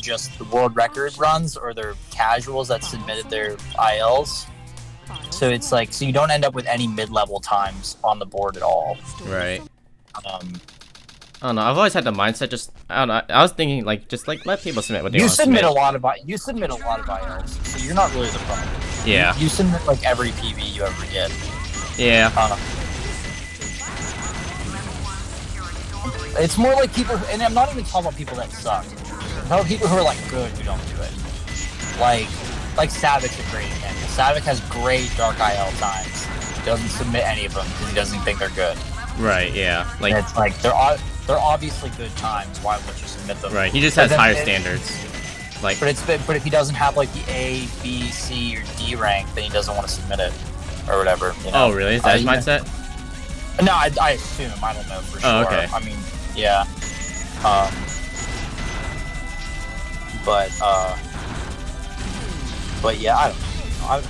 just the world record runs or they're casuals that submitted their ILs. So it's like, so you don't end up with any mid-level times on the board at all. Right. I don't know. I've always had the mindset. Just I don't know. I was thinking like just like let people submit what they want to submit. You submit a lot of ILs, so you're not really the problem. Yeah. You submit like every PV you ever get. Yeah. It's more like people, and I'm not even talking about people that suck. I'm talking about people who are like good who don't do it. Like Savic's a great example. Savic has great Dark IL times. He doesn't submit any of them because he doesn't think they're good. Right. Yeah. Like and it's like they're obviously good times. Why would you submit them? Right. He just has higher standards. Like, but if he doesn't have like the A, B, C, or D rank, then he doesn't want to submit it or whatever. You know? Oh, really? Is that his mindset? No, I assume. I don't know for sure. Oh, okay. I mean, yeah. But yeah, I don't know.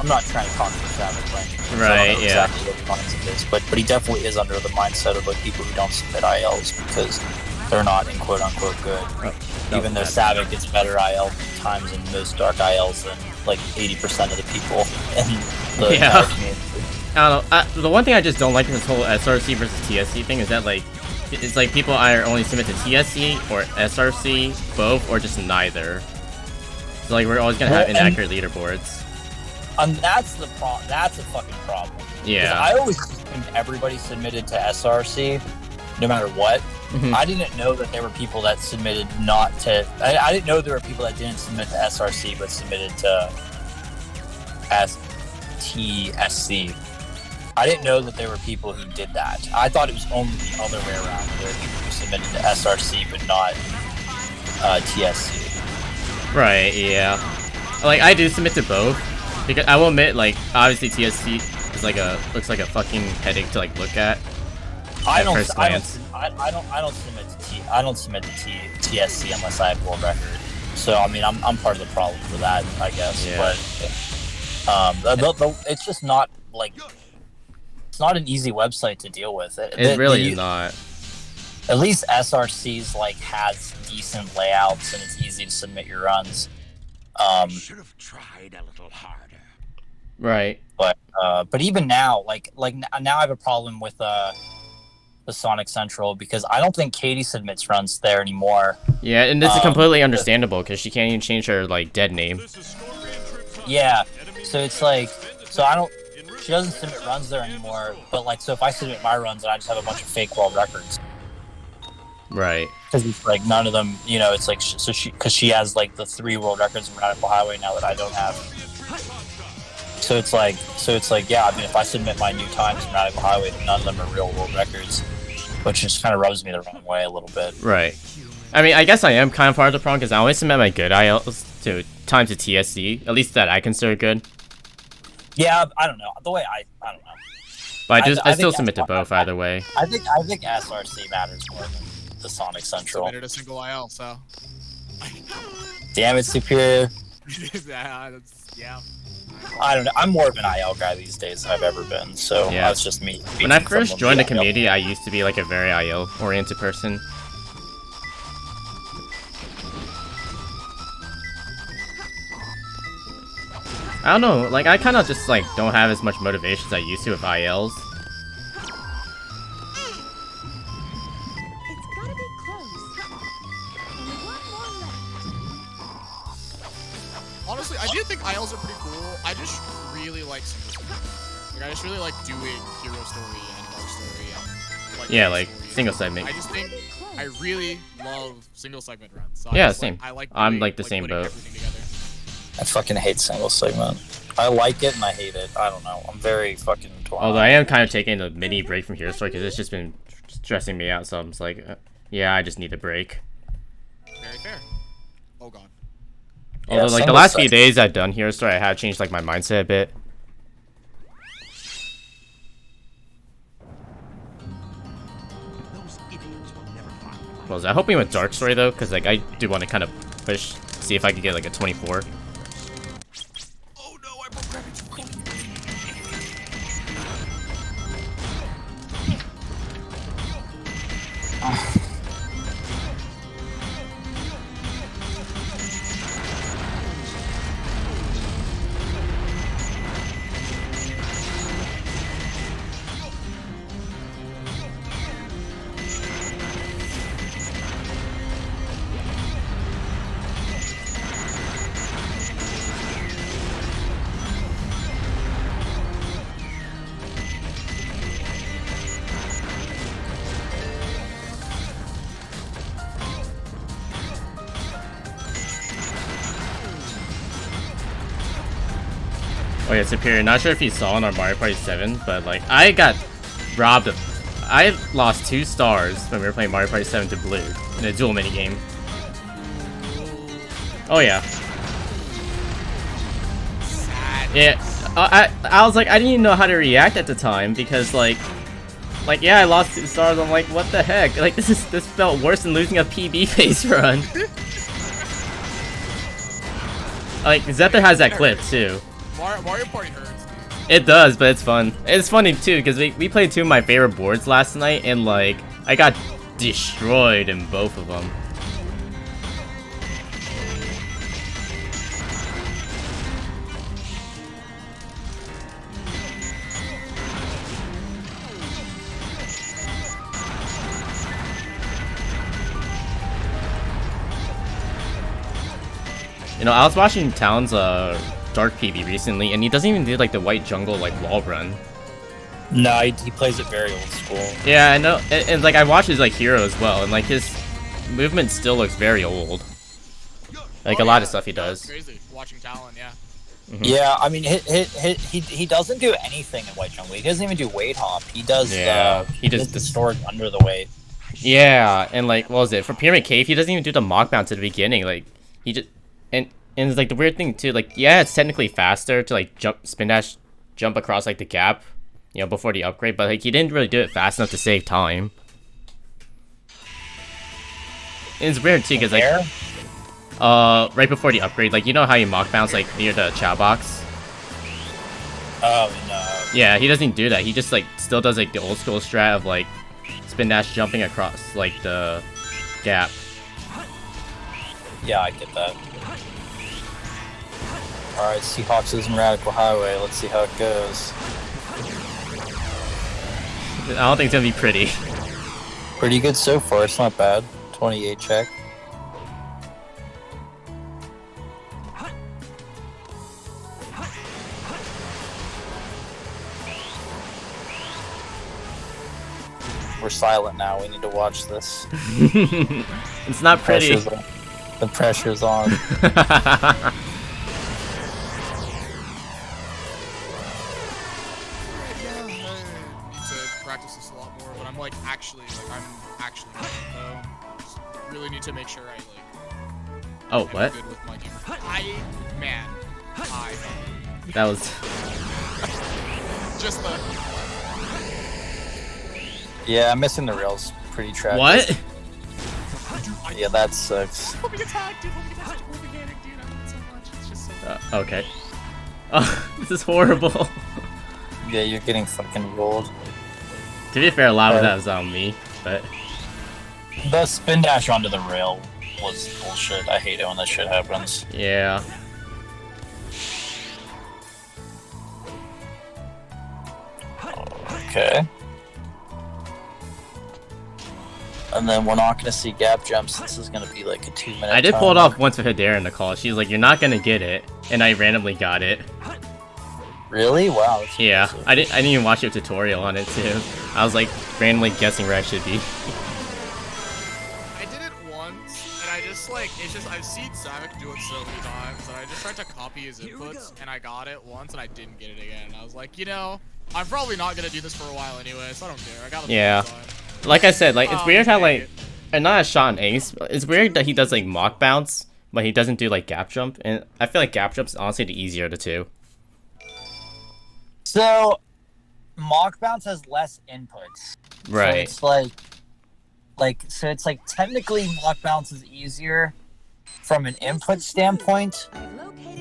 I'm not trying to talk for Savage by any means. Right, I don't know yeah. exactly what the mindset is, but he definitely is under the mindset of like people who don't submit ILs because they're not in quote unquote good. Oh, even though Savage gets better IL times in most Dark ILs than like 80% of the people in the Yeah. community. I don't know. The one thing I just don't like in this whole SRC versus TSC thing is that like it's like people either only submit to TSC or SRC, both, or just neither. So like we're always gonna have inaccurate leaderboards. And that's the problem. That's a fucking problem. Yeah. I always assumed everybody submitted to SRC, no matter what. Mhm. I didn't know that there were people that submitted not to. I didn't know there were people that didn't submit to SRC but submitted to STSC. I didn't know that there were people who did that. I thought it was only the other way around. There were people who submitted to SRC but not TSC. Right. Yeah. Like I do submit to both because I will admit, like obviously TSC is like looks like a fucking headache to like look at. I don't submit to TSC unless I have world record. So I mean, I'm part of the problem for that, I guess. Yeah. But it's just not like it's not an easy website to deal with. It really is not. At least SRC's like has decent layouts and it's easy to submit your runs. Should have tried a little harder. Right. But even now, like now I have a problem with the Sonic Central because I don't think Katie submits runs there anymore. Yeah, and this is completely understandable because she can't even change her like dead name. Yeah, so it's like, she doesn't submit runs there anymore. But like, so if I submit my runs, and I just have a bunch of fake world records. Right. Because it's like none of them, you know, it's like because she has like the 3 world records in Radical Highway now that I don't have. So it's like, yeah, I mean, if I submit my new times in Radical Highway, none of them are real world records, which just kind of rubs me the wrong way a little bit. Right. I mean, I guess I am kind of part of the problem because I only submit my good ILs to times to TSC, at least that I consider good. Yeah, I don't know. The way I don't know. But I still submit to both either way. I think SRC matters more than the Sonic Central. Submitted a single IL, so. Damn it, Superior. Yeah. I don't know. I'm more of an IL guy these days than I've ever been, so Yeah. that's just me. When I first joined the community, I used to be like a very IL-oriented person. I don't know, like I kind of just like don't have as much motivation as I used to with ILs. It's gotta be close. Only one more left. Honestly, I do think ILs are pretty cool. I just really like single segment. Like, I just really like doing Hero Story and Dark Story and like Yeah, Dark like Story. single segment. I just think I really love single segment runs. So Yeah, I just, same. I like I'm doing, like the same putting boat. everything together. I fucking hate single segment. I like it and I hate it. I don't know. I'm very fucking torn. Although I am kind of taking a mini break from Hero Story because it's just been stressing me out, so I'm just like, yeah, I just need a break. Very fair. Oh god. Although like the single last few segment. days I've done Hero Story, I have changed like my mindset a bit. Those idiots will never find my Well, I was hoping with Dark Story though, because like I do want to kind of push, see if I could get like a 24. Oh no, I broke Rabbit's wing. Oh yeah, Superior. Not sure if you saw in our Mario Party 7, but like I got robbed of. I lost 2 stars when we were playing Mario Party 7 to Blue in a dual minigame. Oh yeah. Yeah. I was like, I didn't even know how to react at the time because like yeah, I lost 2 stars. I'm like, what the heck? Like this felt worse than losing a PB face run. Like Zephyr has that clip too. Mario Party hurts. It does, but it's fun. It's funny too because we played 2 of my favorite boards last night, and like I got destroyed in both of them. You know, I was watching Town's Dark PB recently, and he doesn't even do like the white jungle like wall run. No, he plays it very old school. Yeah, I know, and like I watched his like hero as well, and like his movement still looks very old. Like a lot of stuff he does. That's crazy. Watching Talon, yeah. Yeah, I mean, he doesn't do anything in White Jungle. He doesn't even do weight hop. He does. He just the sword under the weight. Yeah, and like what was it for Pyramid Cave? He doesn't even do the mock bounce at the beginning. Like he just and it's like the weird thing too. Like yeah, it's technically faster to like spin dash jump across like the gap, you know, before the upgrade. But like he didn't really do it fast enough to save time. And it's weird too because like right before the upgrade, like you know how you mock bounce like near the chow box. Oh no. Yeah, he doesn't do that. He just like still does like the old school strat of like spin dash jumping across like the gap. Yeah, I get that. Alright, Seahawks is in Radical Highway. Let's see how it goes. I don't think it's gonna be pretty. Pretty good so far. It's not bad. 28 check. We're silent now. We need to watch this. It's not pretty. The pressure's on. Practice this a lot more, but I'm actually though. Just really need to make sure I Oh, what? good with my game. That was just the Yeah, I'm missing the rails. Pretty tragic. what? Yeah, that sucks. Let me attack, dude. Let me attack. Organic, dude. I love it so much. It's just so. Okay. Oh, this is horrible. Yeah, you're getting fucking rolled. To be fair, a lot of that was on me, but The spin dash onto the rail was bullshit. I hate it when that shit happens. yeah. Okay. And then we're not gonna see gap jumps. This is gonna be like a 2-minute. I did pull it off once with Hedera in the call. She's like, "You're not gonna get it," and I randomly got it. Really? Wow. That's Yeah, impressive. I didn't even watch a tutorial on it too. I was like randomly guessing where I should be. I did it once, and I just I've seen Savik do it so many times, and I just tried to copy his inputs, and I got it once, and I didn't get it again. And I was like, you know, I'm probably not gonna do this for a while anyway, so I don't care. I got it. Yeah. Like I said, like it's weird how like, and not a shot and ace. But it's weird that he does like mock bounce, but he doesn't do like gap jump. And I feel like gap jump's honestly the easier of the two. So, mock bounce has less inputs. Right. So it's like technically mock bounce is easier from an input standpoint,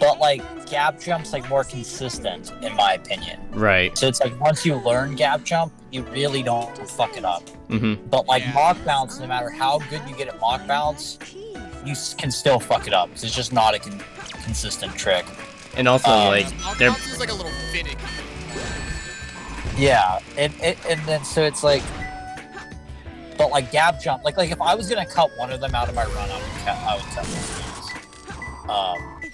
but like gap jump's like more consistent in my opinion. Right. So it's like once you learn gap jump, you really don't fuck it up. Mm-hmm. But like Yeah. mock bounce, no matter how good you get at mock bounce, you can still fuck it up. 'Cause it's just not a consistent trick. And also like they're Bounce is like a little finicky. Yeah, and then so it's like, but like gap jump, like if I was gonna cut one of them out of my run, I would cut one of these.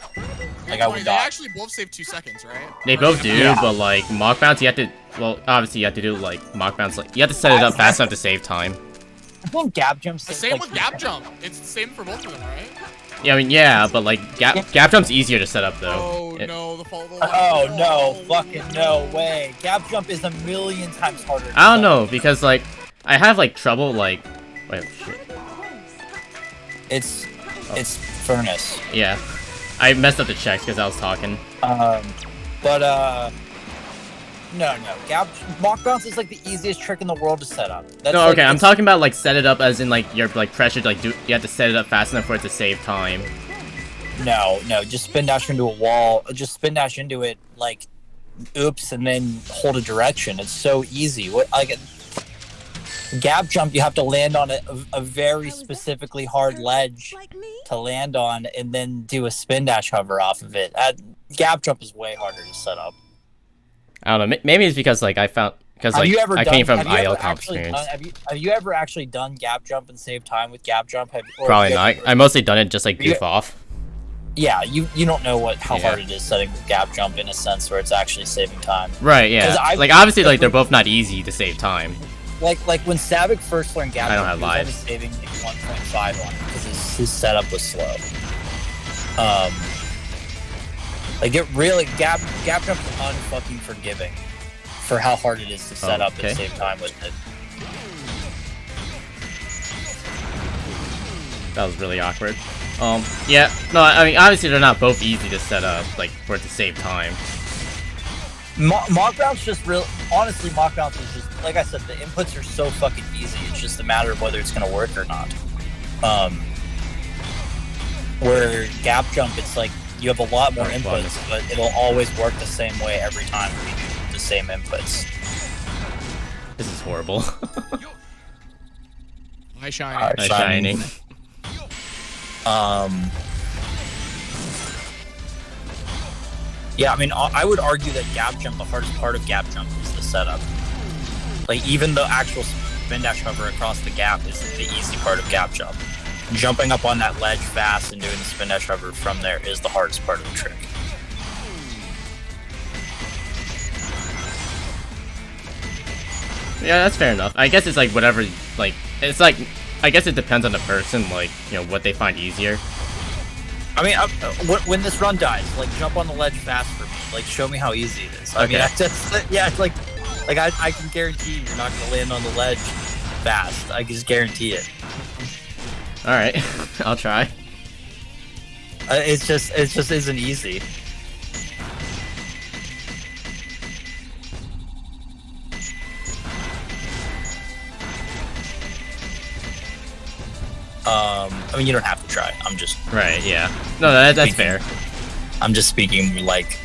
Like I would They not. actually both save 2 seconds, right? they both do, Yeah. but like mock bounce, you have to. Well, obviously you have to do like mock bounce. Like you have to set it up fast enough to save time. I think gap jumps. The same with gap jump. It's the same for both of them, right? Yeah, I mean yeah, but like gap jump's easier to set up though. Oh Oh It- no, the fall. Oh no, fucking no way. Gap jump is a million times harder. to I don't set know up. because like I have like trouble like wait shit. It's furnace. Yeah, I messed up the checks because I was talking. But no. Mock bounce is like the easiest trick in the world to set up. That's No, like, okay, I'm it's- talking about like set it up as in like you're like pressured like you have to set it up fast enough for it to save time. No, just spin dash into a wall. Just spin dash into it like, oops, and then hold a direction. It's so easy. What like gap jump, you have to land on a very specifically hard ledge to land on, and then do a spin dash hover off of it. Gap jump is way harder to set up. I don't know. Maybe it's because like I found because like I came from IL comp experience. Have you ever actually done gap jump and saved time with gap jump? Probably not. I mostly done it just like goof off. Yeah, you don't know how Yeah. hard it is setting with gap jump in a sense where it's actually saving time. Right, yeah. 'Cause I- Like obviously like they're both not easy to save time. Like when Savick first learned gap I don't jump, have he was only lives. saving like 1.5 on it because his setup was slow. Like it really gap jump is unfucking forgiving for how hard it is to set up okay. and save time with it. That was really awkward. Yeah, no, I mean obviously they're not both easy to set up like for it to save time. Mock bounce just real honestly, mock bounce is just like I said, the inputs are so fucking easy. It's just a matter of whether it's gonna work or not. Where gap jump, it's like you have a lot more inputs, but it'll always work the same way every time you do the same inputs. This is horrible. Hi, Shiny. Alright. Nice shining. Yeah, I mean, I would argue that gap jump, the hardest part of gap jump is the setup. Like, even the actual spin dash hover across the gap is the easy part of gap jump. Jumping up on that ledge fast and doing the spin dash hover from there is the hardest part of the trick. Yeah, that's fair enough. I guess it's like whatever, like, it's like, I guess it depends on the person, like, you know, what they find easier. I mean, when this run dies, like, jump on the ledge fast for me. Like, show me how easy it is. I mean, yeah, it's like I can guarantee you're not going to land on the ledge fast. I can just guarantee it. Alright, I'll try. It just isn't easy. I mean, you don't have to try. I'm just Right, yeah. No, that's fair. I'm just speaking like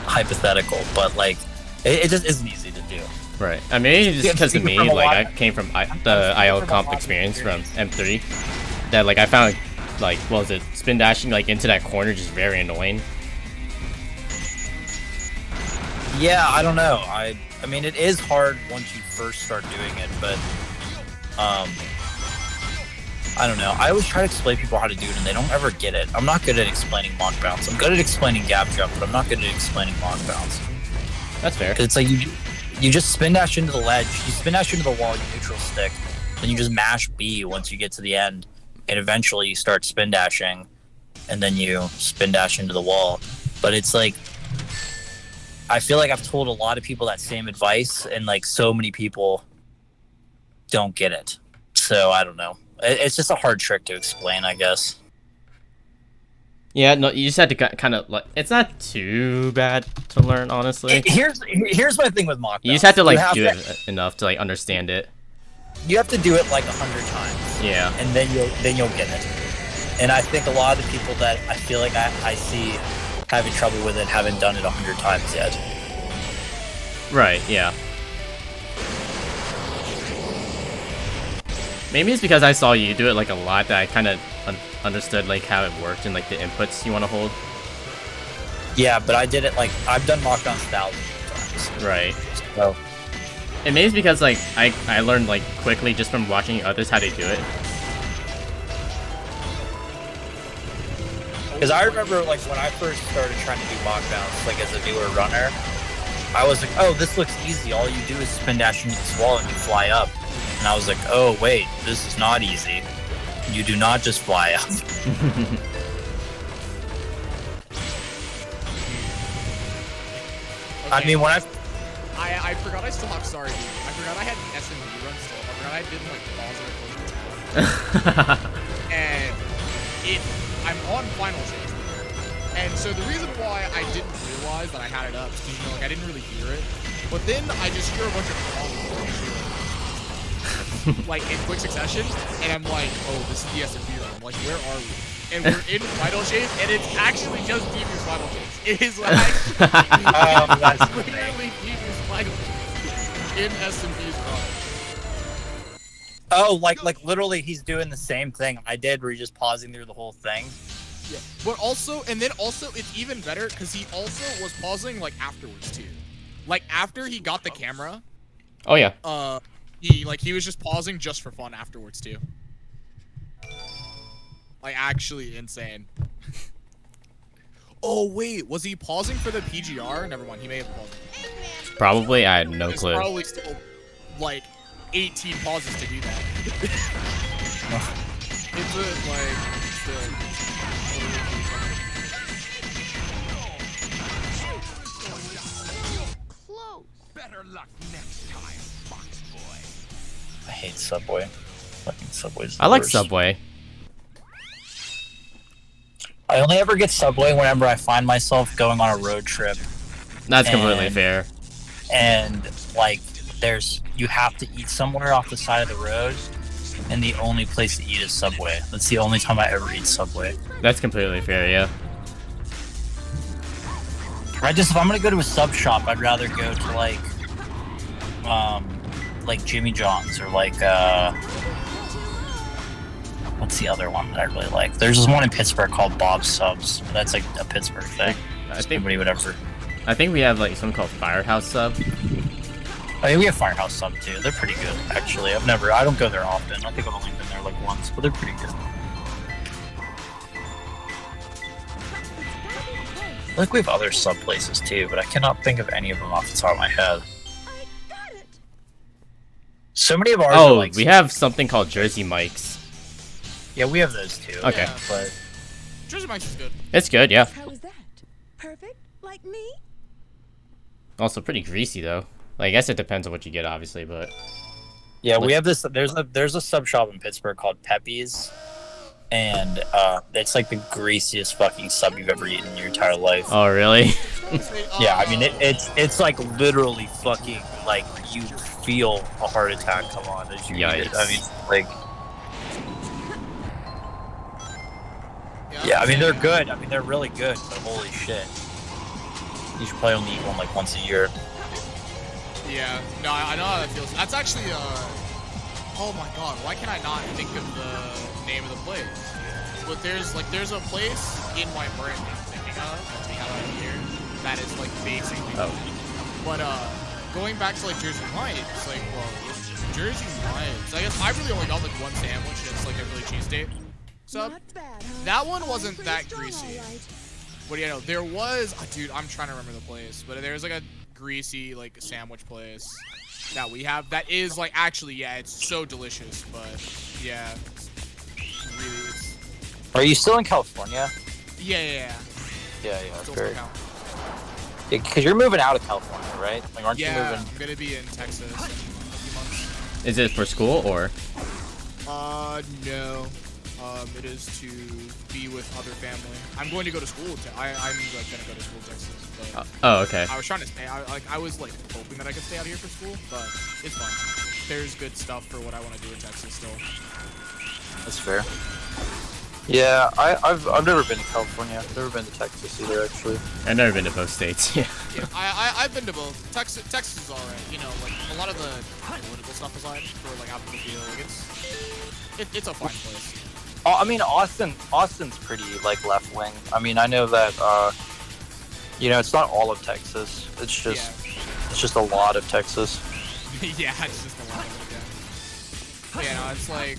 hypothetical, but like it just isn't easy to do. Right. I mean, it's just because of me, From a like, lot- I came from the IL comp experience from M3, that, like, I found, like, what was it, spin dashing, like, into that corner just very annoying. Yeah, I don't know. I mean, it is hard once you first start doing it, but I don't know. I always try to explain people how to do it, and they don't ever get it. I'm not good at explaining mock bounce. I'm good at explaining gap jump, but I'm not good at explaining mock bounce. That's fair. 'Cause it's like you just spin dash into the ledge, you spin dash into the wall, you neutral stick, then you just mash B once you get to the end, and eventually you start spin dashing, and then you spin dash into the wall. But it's like, I feel like I've told a lot of people that same advice, and like so many people don't get it. So I don't know. It's just a hard trick to explain, I guess. Yeah, no, you just had to kind of, like, it's not too bad to learn, honestly. Here's my thing with mock bounce. You just have to, like, have do it enough to, like, understand it. You have to do it like 100 times. Yeah. And then you'll get it. And I think a lot of the people that I feel like I see having trouble with it haven't done it 100 times yet. Right, yeah. Maybe it's because I saw you do it, like, a lot that I kind of understood, like, how it worked and, like, the inputs you want to hold. Yeah, but I did it like I've done mock bounce thousands of times. Right. So And maybe it's because, like, I learned, like, quickly just from watching others how they do it. because I remember like when I first started trying to do mock bounce, like as a newer runner, I was like, oh, this looks easy. All you do is spin dash into this wall and you fly up. And I was like, oh wait, this is not easy. You do not just fly up. I mean, when I forgot I still have sorry, dude. I forgot I had SMB run still. I forgot I didn't like pause or close the and I'm on final chase. And so the reason why I didn't realize that I had it up is because, you know, like, I didn't really hear it. But then I just hear a bunch of calls, like, in quick succession, and I'm like, oh, this is the SMP run. I'm like, where are we? And we're in final chase, and it's actually just Devious final chase. It is like, that's literally Devious final chase in SMP's run. Oh, like literally, he's doing the same thing I did, where he's just pausing through the whole thing. Yeah, but also, and then also, it's even better because he also was pausing like afterwards too. Like after he got the camera. Oh yeah. He was just pausing just for fun afterwards too. Like actually insane. Oh wait, was he pausing for the PGR? Never mind, he may have paused. Probably. I had no There's clue. probably still like 18 pauses to do that. It's like still. Close. Better luck next time, Fox Boy. I hate Subway. Fucking Subway's the I like worst. Subway. I only ever get Subway whenever I find myself going on a road trip, That's completely And- fair. and like you have to eat somewhere off the side of the road, and the only place to eat is Subway. That's the only time I ever eat Subway. That's completely fair. Yeah. If I'm gonna go to a sub shop, I'd rather go to like Jimmy John's or like what's the other one that I really like? There's this one in Pittsburgh called Bob's Subs. That's like a Pittsburgh thing. I think Nobody would ever. I think we have like something called Firehouse Sub. I mean, we have Firehouse Sub too. They're pretty good, actually. I don't go there often. I think I've only been there like once, but they're pretty good. I think we have other sub places too, but I cannot think of any of them off the top of my head. I got it. So many of ours are Oh, like. we have something called Jersey Mike's. Yeah, we have those too. Okay. Yeah. But Jersey Mike's is good. It's good. Yeah. How was that? Perfect? Like me? Also pretty greasy though. Like I guess it depends on what you get, obviously, but yeah, Like- we have this. There's a sub shop in Pittsburgh called Pepe's, and it's like the greasiest fucking sub you've ever eaten in your entire life. oh really? Yeah, I mean it's like literally fucking like you feel a heart attack come on as you eat it. I Yikes. mean like yeah, I mean they're good. I mean they're really good, but holy shit. You should probably only eat one like once a year. Yeah, no, I know how that feels. That's actually, oh my god, why can I not think of the name of the place? But there's a place in my brain that I'm thinking of, here, that is like basically. Oh. But going back to like Jersey Mike's, like, well, Jersey Mike's. I guess I really only got like one sandwich, and it's like a really cheesesteak sub. Not bad, huh? That one wasn't Pretty that strong, greasy. all right. But yeah, no, there was, dude, I'm trying to remember the place, but there's like a greasy like sandwich place that we have that is like actually, yeah, it's so delicious, but yeah, it's Are you still in California? yeah. Yeah, Still very. somehow. Yeah, because you're moving out of California, right? Like, aren't you Yeah, moving? I'm gonna be in Texas in a few months. Is it for school or? No. It is to be with other family. I'm going to go to school. I'm like, gonna go to school in Texas, but Oh, okay. I was trying to stay. I was like hoping that I could stay out here for school, but it's fine. There's good stuff for what I want to do in Texas still. That's fair. Yeah, I've never been to California. I've never been to Texas either, actually. I've never been to both states. Yeah. Yeah, I've been to both. Texas is alright. You know, like a lot of the political stuff aside, for like out in the field, like it's a fine place. Oh, I mean, Austin's pretty like left wing. I mean, I know that you know, it's not all of Texas. It's just a lot of Texas. Yeah, it's just a lot of it. Yeah. But yeah, no, it's like,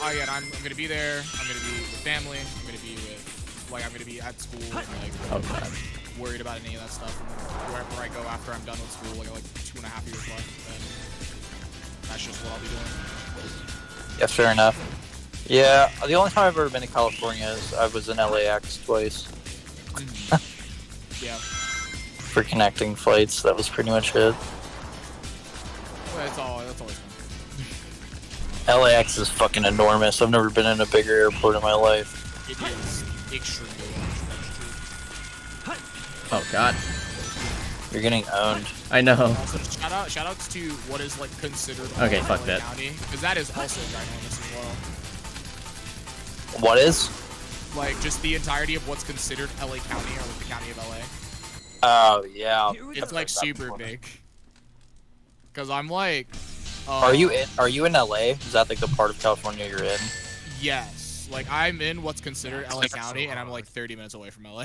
oh yeah, I'm gonna be there. I'm gonna be with family. I'm gonna be with, like, I'm gonna be at school and like Oh god. worried about any of that stuff. And then wherever I go after I'm done with school, like I got like 2.5 years left, and that's just what I'll be doing. Yeah, fair enough. Yeah, the only time I've ever been to California is I was in LAX twice. Yeah. for connecting flights. That was pretty much it. That's always fun. LAX is fucking enormous. I've never been in a bigger airport in my life. It is extremely large. Oh god. You're getting owned. I know. Also, shoutouts to what is like considered Okay, fuck LA that. County, because that is also ginormous as well. What is? Like just the entirety of what's considered LA County or like the county of LA. Oh yeah. It's like super big. Cause I'm like. Are you in LA? Is that like the part of California you're in? Yes. Like I'm in what's considered LA County, and I'm like 30 minutes away from LA.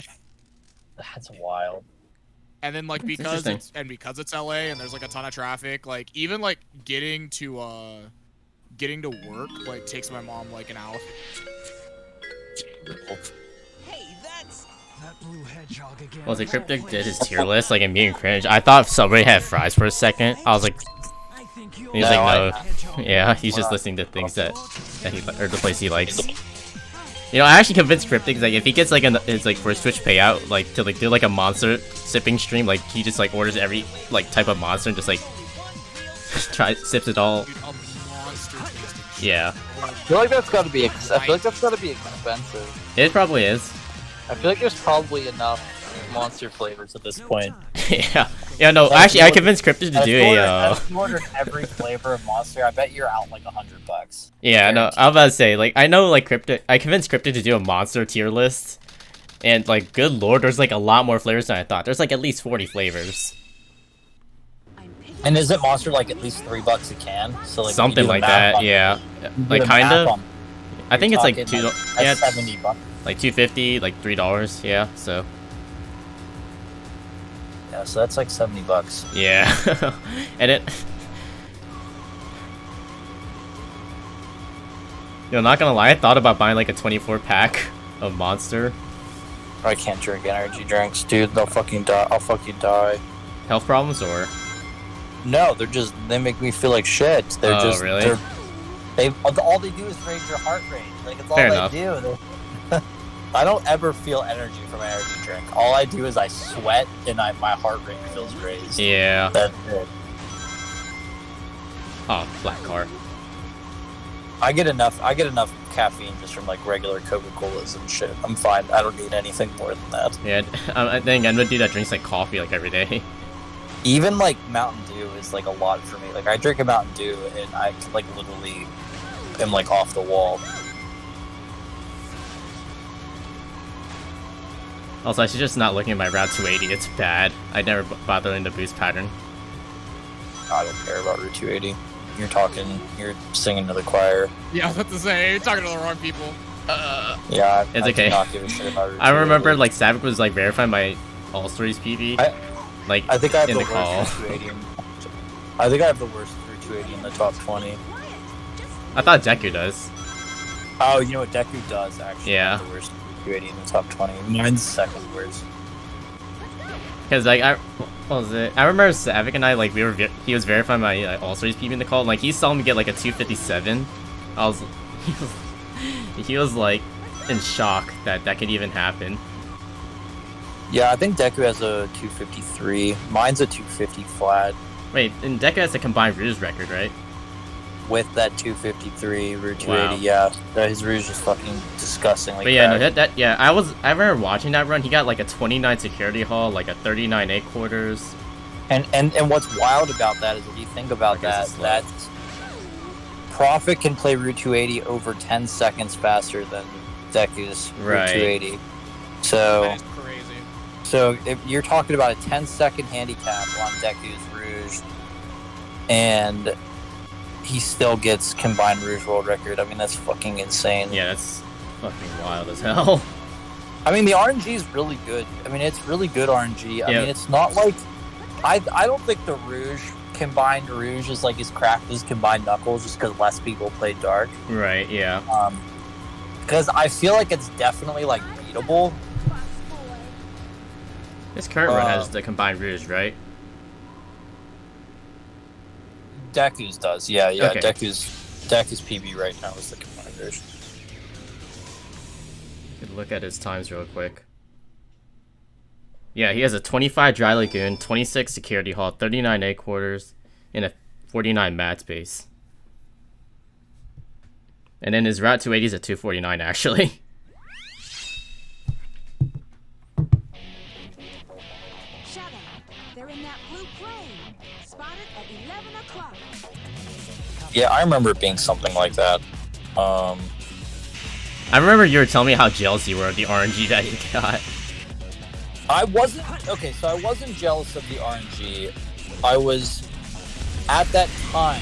That's wild. And then like That's because interesting. because it's LA and there's like a ton of traffic, like even like getting to work like takes my mom like an hour. Hey, that's that blue hedgehog again. Was it Cryptic did his tier list? Like, I'm being cringe. I thought somebody had fries for a second. I was like, I think he was No, like, no. Yeah, he's just listening to things that he or the place he likes. You know, I actually convinced Cryptic like if he gets like it's like for a Switch payout, like to like do like a monster sipping stream, like he just like orders every like type of monster and just like sips it all. Dude, a monster tasting. Yeah, I feel like that's got to be. I feel like that's got to be expensive. it probably is. I feel like there's probably enough monster flavors at this point. yeah. No, actually, I convinced Cryptic to do a. If you ordered every flavor of monster, I bet you're out like $100. Yeah, no, I was about to say like I know like Cryptic. I convinced Cryptic to do a monster tier list, and like good lord, there's like a lot more flavors than I thought. There's like at least 40 flavors. And isn't monster like at least $3 a can? So like Something like that, yeah. Like kinda. I think it's like yeah, $70. like $2.50, like $3. Yeah, so Yeah, so that's like $70. yeah, and it. You know, not gonna lie, I thought about buying like a 24 pack of Monster. I can't drink energy drinks, dude. They'll fucking die. I'll fucking die. Health problems or? No, they make me feel like shit. They're Oh, just really? all they do is raise your heart rate. Like it's all Fair they enough. do. I don't ever feel energy from an energy drink. All I do is I sweat and my heart rate feels raised. Yeah. That's it. Oh, black car. I get enough caffeine just from like regular Coca-Colas and shit. I'm fine. I don't need anything more than that. Yeah, I think I'm gonna do that. Drinks like coffee like every day. Even like Mountain Dew is like a lot for me. Like I drink a Mountain Dew and I like literally am like off the wall. Also, I should just not looking at my Route 280. It's bad. I never bother in the boost pattern. I don't care about Route 280. You're singing to the choir. Yeah, I was about to say you're talking to the wrong people. Yeah, It's I okay. do not give a shit about Route I remember 280. like Savic was like verifying my All Stories PB. Like I think I have in the the worst call. Route 280. I think I have the worst Route 280 in the top 20. I thought Deku does. Oh, you know what Deku does actually? Yeah. Have the worst Route 280 in the top 20. Mine's second worst. Because like what was it? I remember Savic and I like he was verifying my All Stories PB in the call. And, like he saw me get like a 257. He was like in shock that could even happen. Yeah, I think Deku has a 253. Mine's a 250 flat. Wait, and Deku has a combined Rouge record, right? With that 253 Route 280, Wow. yeah. His Rouge is fucking disgusting. Like But yeah, that. no, yeah, I remember watching that run. He got like a 29 security haul, like a 39 8 quarters. And what's wild about that is if you think about I guess that, it's slow. that Prophet can play Route 280 over 10 seconds faster than Deku's Right. Route 280. So, That is crazy. so if you're talking about a 10-second handicap on Deku's Rouge, and he still gets combined Rouge world record. I mean, that's fucking insane. Yeah, that's fucking wild as hell. I mean, the RNG is really good. I mean, it's really good RNG. I Yeah. mean, it's not like I don't think the Rouge combined Rouge is like as cracked as combined Knuckles, just because less people play Dark. Right, yeah. Because I feel like it's definitely like beatable. This current run has the combined Rouge, right? Deku's does, yeah. Okay. Deku's PB right now is the combined Rouge. Could look at his times real quick. Yeah, he has a 25 Dry Lagoon, 26 Security Hall, 39 egg quarters, and a 49 mat space. And then his Route 280 is a 249 actually. Shadow, they're in that blue plane. Spotted at 11 o'clock. Yeah, I remember it being something like that. I remember you were telling me how jealous you were of the RNG that you got. I wasn't okay, so I wasn't jealous of the RNG. I was at that time.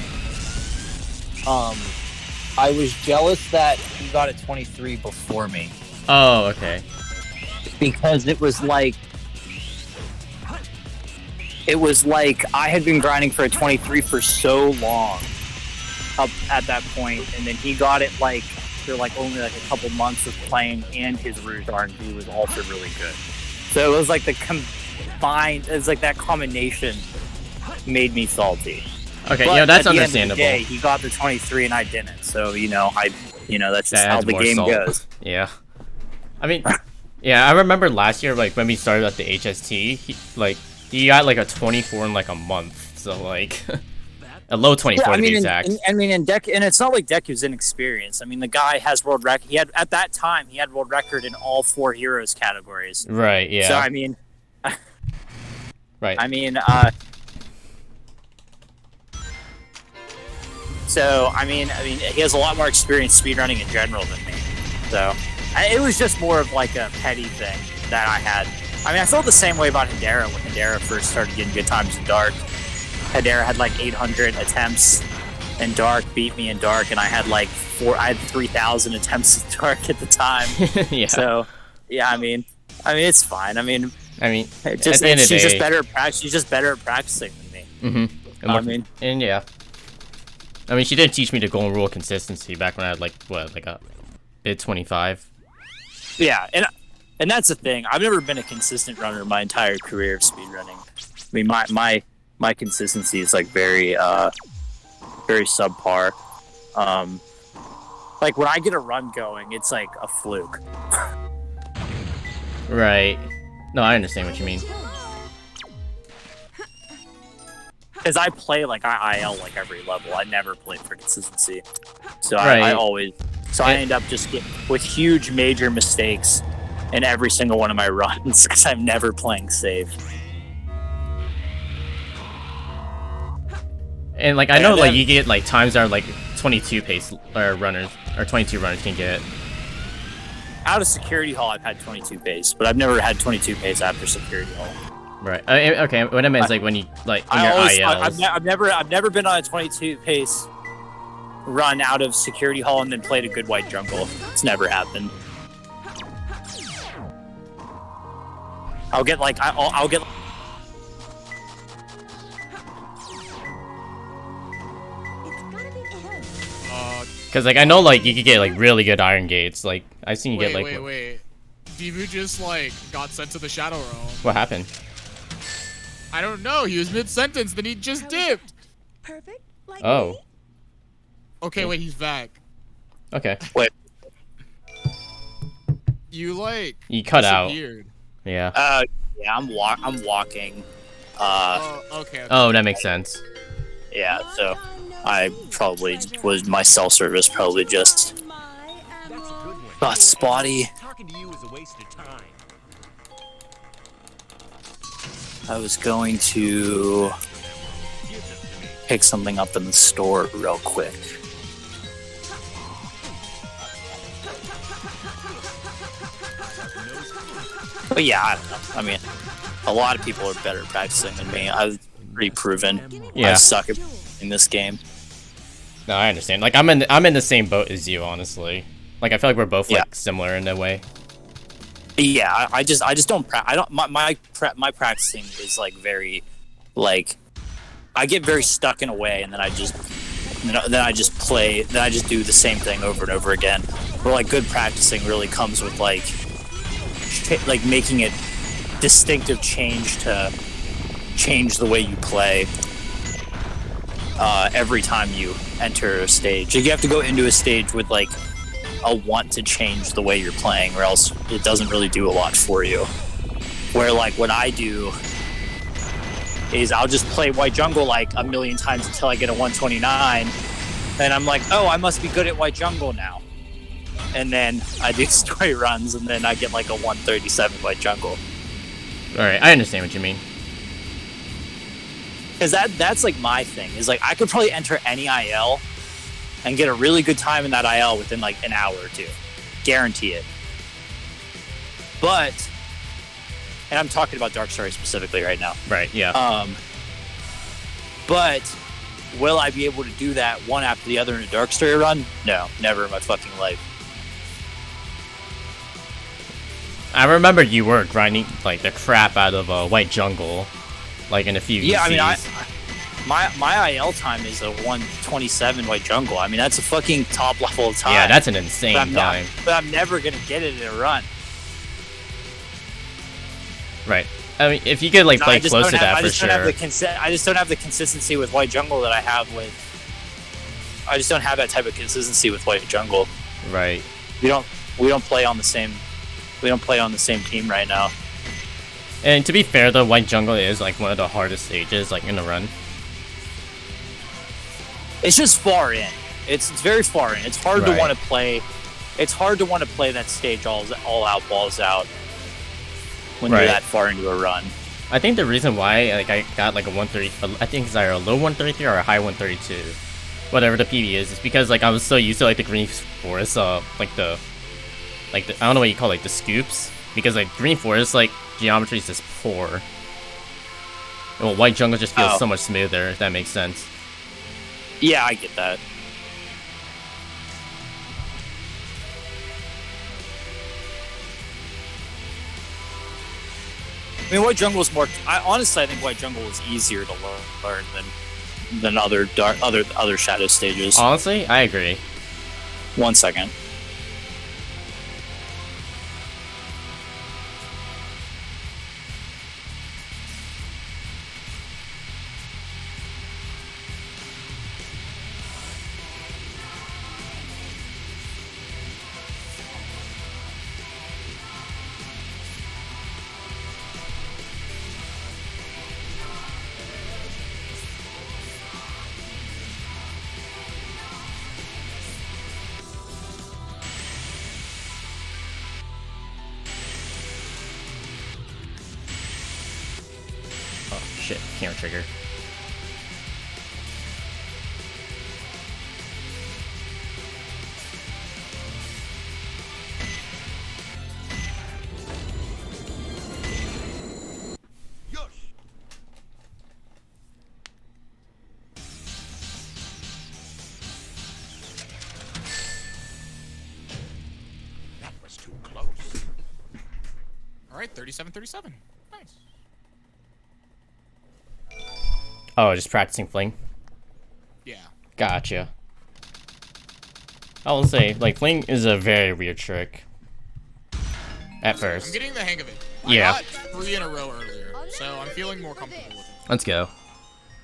I was jealous that he got a 23 before me Oh, okay. because it was like I had been grinding for a 23 for so long up at that point, and then he got it like for like only like a couple months of playing, and his Rouge RNG was also really good. So it was like the combined, it was like that combination made me salty. Okay, But you know, that's at the understandable. End of the day, he got the 23 and I didn't. So, that's just That how adds the more game salt. goes. Yeah. I mean, yeah, I remember last year, like, when we started at the HST, he got, like, a 24 in, like, a month. So, like, a low 24 to be exact. And it's not like Deck was inexperienced. I mean, the guy has world record. At that time, he had world record in all 4 heroes categories. Right, yeah. So, I mean, right. He has a lot more experience speedrunning in general than me. So, it was just more of like a petty thing that I had. I mean, I felt the same way about Hedera when Hedera first started getting good times in Dark. Hedera had like 800 attempts in Dark, beat me in Dark, and I had like 3,000 attempts in Dark at the time. Yeah. So, yeah, I mean, it's fine. she's just better at practice. She's just better at practicing than me. She did teach me the golden rule of consistency back when I had a bid 25. Yeah, and that's the thing. I've never been a consistent runner my entire career of speedrunning. I mean, my consistency is like very subpar. Like when I get a run going, it's like a fluke. Right. No, I understand what you mean. Because I play like I IL like every level. I never play for consistency. So Right. I end up just getting with huge major mistakes in every single one of my runs because I'm never playing safe. And like I know like you get like times that are like 22 pace or runners or 22 runners can get. Out of Security Hall, I've had 22 pace, but I've never had 22 pace after Security Hall. Right. Okay. What I meant is like when you like in your ILs. I've never been on a 22 pace run out of Security Hall and then played a good white jungle. It's never happened. I'll get. It's gotta be him. Because like I know like you could get like really good iron gates. Like I've seen you get like. Wait. Divu just like got sent to the Shadow Realm. What happened? I don't know. He was mid-sentence, then he just dipped. Perfect. Like Oh. me. Okay, wait, he's back. Okay. Wait. You like You cut out. disappeared. Yeah. Yeah, I'm walking. Okay. Oh, that makes sense. Yeah, so I probably was my cell service probably just That's a good one. got spotty. Talking to you is a waste of time. I was going to pick something up in the store real quick. But yeah, I don't know. I mean, a lot of people are better at practicing than me. I've pretty proven Yeah. I suck at in this game. No, I understand. Like I'm in the same boat as you, honestly. Like I feel like we're both like similar in a way. Yeah, I just don't. My practicing is like very, like, I get very stuck in a way, and then I just play. Then I just do the same thing over and over again. Where like good practicing really comes with like making it distinctive change to change the way you play. Every time you enter a stage, you have to go into a stage with like a want to change the way you're playing, or else it doesn't really do a lot for you. Where like what I do is I'll just play white jungle like a million times until I get a 129, and I'm like, oh, I must be good at white jungle now. And then I do story runs, and then I get like a 137 white jungle. Alright, I understand what you mean. Because that's like my thing, is like I could probably enter any IL and get a really good time in that IL within like an hour or two. Guarantee it. But, and I'm talking about Dark Story specifically right now. Right, yeah. But will I be able to do that one after the other in a Dark Story run? No, never in my fucking life. I remember you were grinding like the crap out of White Jungle, like in a few. Yeah, VCs. I mean, my IL time is a 127 White Jungle. I mean, that's a fucking top level time. Yeah, that's an insane but time. But I'm never gonna get it in a run. Right. I mean, if you could like play close to that for sure. I just don't have the consistency with White Jungle that I have with. I just don't have that type of consistency with White Jungle. Right. We don't play on the same. We don't play on the same team right now. And to be fair, though, White Jungle is like one of the hardest stages, like in the run. It's just far in. It's very far in. It's hard to Right. want to play. It's hard to want to play that stage all out, balls out when Right. you're that far into a run. I think the reason why like I got like a 130, I think it's either a low 133 or a high 132, whatever the PB is because like I was so used to like the Green Forest, like the I don't know what you call it, like the scoops, because like Green Forest like geometry is just poor. Well, White Jungle just feels so much smoother, if that makes sense. Yeah, I get that. I mean, White Jungle is more. Honestly, I think White Jungle is easier to learn than other Shadow stages. Honestly, I agree. 1 second. Oh shit, camera trigger. That was too close. All right, 37-37. Nice. Oh, just practicing fling. Yeah. Gotcha. I will say, like, fling is a very weird trick. At I'm first. getting the hang of it. Yeah. I got 3 in a row earlier, so I'm feeling more comfortable with it. Let's go.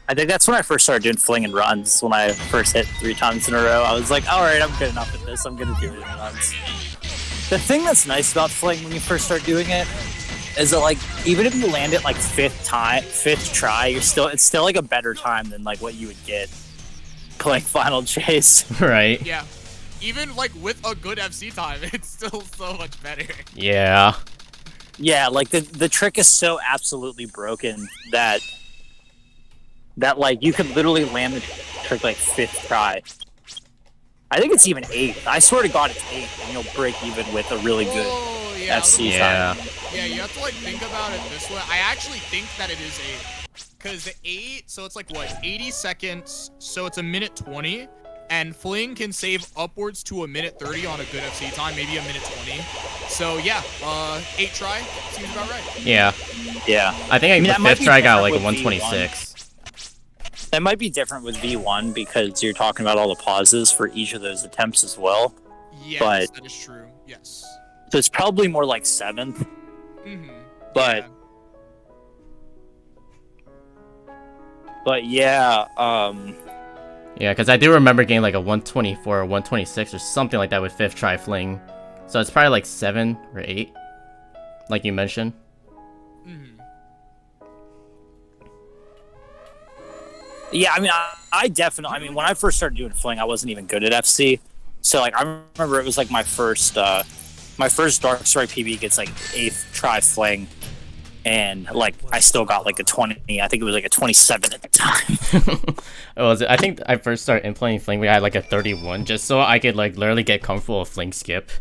I think that's when I first started doing fling and runs. When I first hit 3 times in a row, I was like, all right, I'm good enough at this. I'm gonna do it in runs. The thing that's nice about fling when you first start doing it is that, like, even if you land it like fifth try, it's still like a better time than like what you would get playing Final Chase. Right. Yeah. Even like with a good FC time, it's still so much better. Yeah. Yeah, like the trick is so absolutely broken that like you could literally land the trick like 5th try. I think it's even 8th. I swear to God, it's 8th, and you'll break even with a really good Oh, yeah. FC Yeah. time. Yeah, you have to like think about it this way. I actually think that it is 8. Because the 8, so it's like what, 80 seconds, so it's a minute 20. And Fling can save upwards to a minute 30 on a good FC time, maybe a minute 20. So yeah, 8 try seems about right. Yeah. Yeah. I think that the might 5th be try got different like a with V1. 126. That might be different with V1 because you're talking about all the pauses for each of those attempts as well. Yes, But- that is true. Yes. So it's probably more like 7th. Mm-hmm. But yeah, Yeah, because I do remember getting like a 124 or 126 or something like that with 5th try fling. So it's probably like 7 or 8, like you mentioned. Yeah, I mean, I definitely. I mean, when I first started doing fling, I wasn't even good at FC. So like, I remember it was like my first Dark Strike PB gets like 8th try fling, and like I still got like a 20. I think it was like a 27 at the time. I think I first started implementing fling. We had like a 31, just so I could like literally get comfortable with fling skip.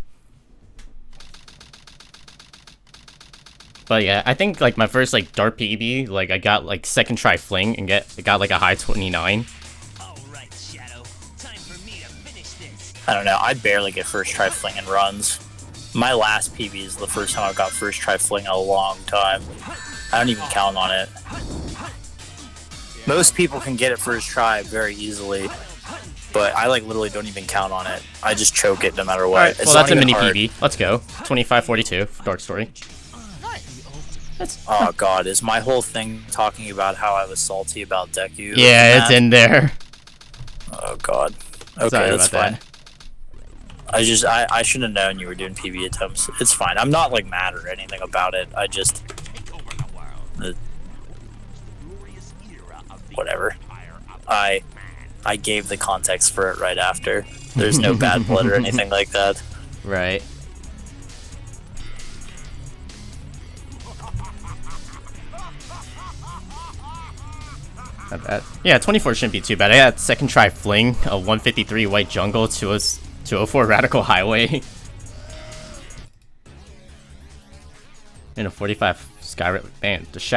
But yeah, I think like my first like Dart PB, like I got like 2nd try fling and got like a high 29. Alright, Shadow. Time for me to finish this. I don't know. I barely get first try fling in runs. My last PB is the first time I got first try fling in a long time. I don't even count on it. Most people can get it first try very easily, but I like literally don't even count on it. I just choke it no matter what. Alright, It's well not that's a even mini hard. PB. Let's go. 25-42, Dark Story. Oh god, is my whole thing talking about how I was salty about Deku? Yeah, it's in there. Oh god. Okay, Sorry that's about fine. I should have known you were doing PB attempts. It's fine. I'm not like mad or anything about it. I just whatever. I gave the context for it right after. There's no bad blood or anything like that. Right. Not bad. Yeah, 24 shouldn't be too bad. I got 2nd try fling, a 153 white jungle, 204 radical highway, and a 45 sky. Man, the